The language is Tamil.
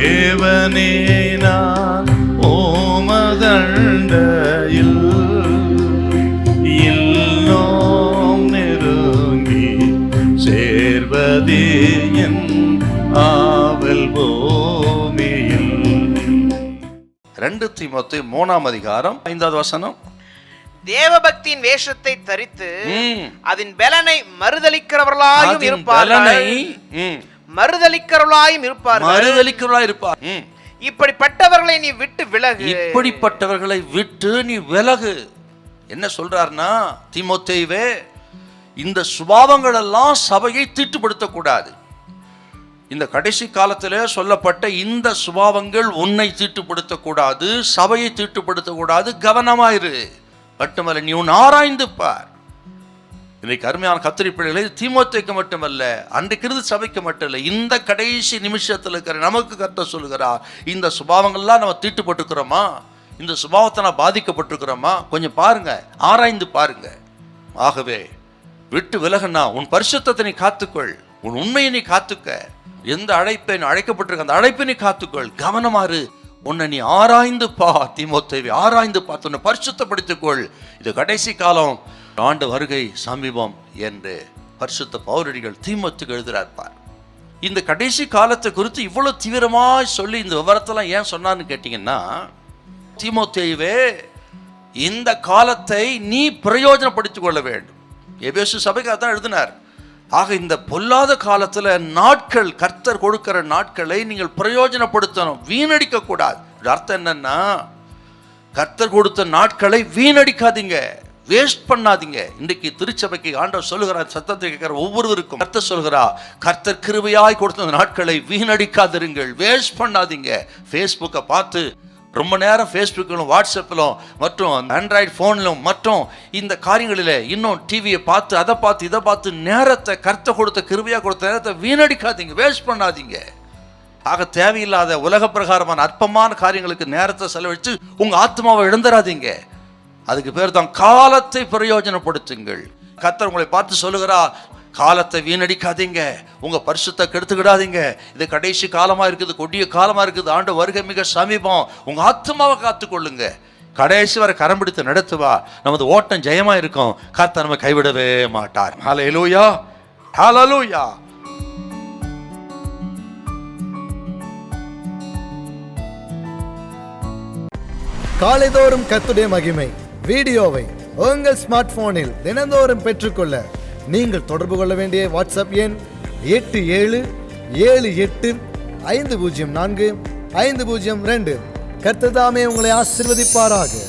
தேவனே நான் ஓமதண்டையில் இன்னும் நெருங்கி சேர்வதே என் ஆவல் பூமியில். 2 தீமோத்தேயு 3ஆம் அதிகாரம் 5வது வசனம். தேவபக்தியின் வேஷத்தை தரித்து அதன் பலனை மறுதலிக்கிறவர்களாயும் இருப்பார். இப்படிப்பட்டவர்களை நீ விட்டு விலகு. என்ன சொல்றாருன்னா, தீமோத்தேயுவே, இந்த சுபாவங்கள் எல்லாம் சபையை தீட்டுப்படுத்தக்கூடாது. இந்த கடைசி காலத்திலே சொல்லப்பட்ட இந்த சுபாவங்கள் உன்னை தீட்டுப்படுத்தக்கூடாது, சபையை தீட்டுப்படுத்தக்கூடாது. கவனமாயிரு. மட்டுமல்ல, நீ உன் ஆராய்ந்து பார். இன்றைக்கு அருமையான கர்த்தருடைய பிள்ளைகளே, தீமோத்தேயுக்கு மட்டுமல்ல, அன்றைக்கு இருந்து சபைக்கு மட்டும் இல்லை, இந்த கடைசி நிமிஷத்தில் இருக்கிற நமக்கு கர்த்தர் சொல்லுகிறார், இந்த சுபாவங்கள்லாம் நம்ம தீட்டுப்பட்டுக்கிறோமா, இந்த சுபாவத்தை நான் பாதிக்கப்பட்டிருக்கிறோமா, கொஞ்சம் பாருங்க, ஆராய்ந்து பாருங்க. ஆகவே விட்டு விலகுனா உன் பரிசுத்தத்தை நீ காத்துக்கொள், உன் உண்மையை நீ காத்துக்க. எந்த அழைப்பை அழைக்கப்பட்டிருக்க அந்த அழைப்பை நீ காத்துக்கொள். கவனமாறு. உன்னை நீ ஆராய்ந்து பார் தீமோத்தேயுவே, ஆராய்ந்து பார்த்து உன்னை பரிசுத்தப்படுத்திக்கொள். இது கடைசி காலம், ஆண்டு வருகை சமீபம் என்று பரிசுத்த பவுலடிகள் தீமோத்தேயுக்கு எழுதுறார் பார். இந்த கடைசி காலத்தை குறித்து இவ்வளவு தீவிரமாய் சொல்லி இந்த விவரத்தெல்லாம் ஏன் சொன்னான்னு கேட்டீங்கன்னா, தீமோத்தேயுவே, இந்த காலத்தை நீ பிரயோஜனப்படுத்திக் கொள்ள வேண்டும். எபேசு சபைக்கு அதான் எழுதினார். ஆக இந்த பொல்லாத காலத்துல நாட்கள், கர்த்தர் கொடுக்கிற நாட்களை நீங்கள் பிரயோஜனப்படுத்தணும், வீணடிக்க கூடாது. அர்த்தம் என்னன்னா, கர்த்தர் கொடுத்த நாட்களை வீணடிக்காதீங்க, வேஸ்ட் பண்ணாதீங்க. இன்றைக்கு திருச்சபைக்கு ஆண்டவர் சொல்லுகிறார், சத்தத்தை கேட்கிற ஒவ்வொருவருக்கும் கர்த்தர் சொல்கிறார், கர்த்தர் கிருபையாய் கொடுத்த நாட்களை வீணடிக்காதிருங்கள், வேஸ்ட் பண்ணாதீங்க. ஃபேஸ்புக்கை பார்த்து ரொம்ப நேரம் ஃபேஸ்புக்கிலும் வாட்ஸ்அப்பிலும் மற்றும் ஆண்ட்ராய்டு ஃபோனிலும் மற்றும் இந்த காரியங்களில் இன்னும் டிவியை பார்த்து அதை பார்த்து இதை பார்த்து நேரத்தை, கர்த்தர் கொடுத்த கிருபையாக கொடுத்த நேரத்தை வீணடிக்காதீங்க, வேஸ்ட் பண்ணாதீங்க. ஆக தேவையில்லாத உலக பிரகாரமான அற்பமான காரியங்களுக்கு நேரத்தை செலவழித்து உங்கள் ஆத்மாவை இழந்துடாதீங்க. அதுக்கு பேர் தான் காலத்தை பிரயோஜனப்படுத்துங்கள். கர்த்தர் உங்களை பார்த்து சொல்லுகிறா, காலத்தை வீணடிக்காதீங்க, உங்க பரிசுத்தை கெடுத்துக்கிடாதீங்க. இது கடைசி காலமா இருக்குது, கொடிய காலமா இருக்குது, ஆண்டு வருகை மிக சமீபம். உங்க ஆத்மாவை காத்துக்கொள்ளுங்க, கடைசி வரை கரம் பிடித்து நடத்துவா. நமது ஓட்டம் ஜெயமா இருக்கும், கர்த்தர் நம்ம கைவிடவே மாட்டார். ஹல்லேலூயா, ஹல்லேலூயா. காலைதோறும் கர்த்தருடைய மகிமை வீடியோவை உங்கள் ஸ்மார்ட் போனில் தினந்தோறும் பெற்றுக்கொள்ள நீங்கள் தொடர்பு கொள்ள வேண்டிய வாட்ஸ்அப் எண் 8778504502. கர்த்தர் தாமே உங்களை ஆசீர்வதிப்பாராக.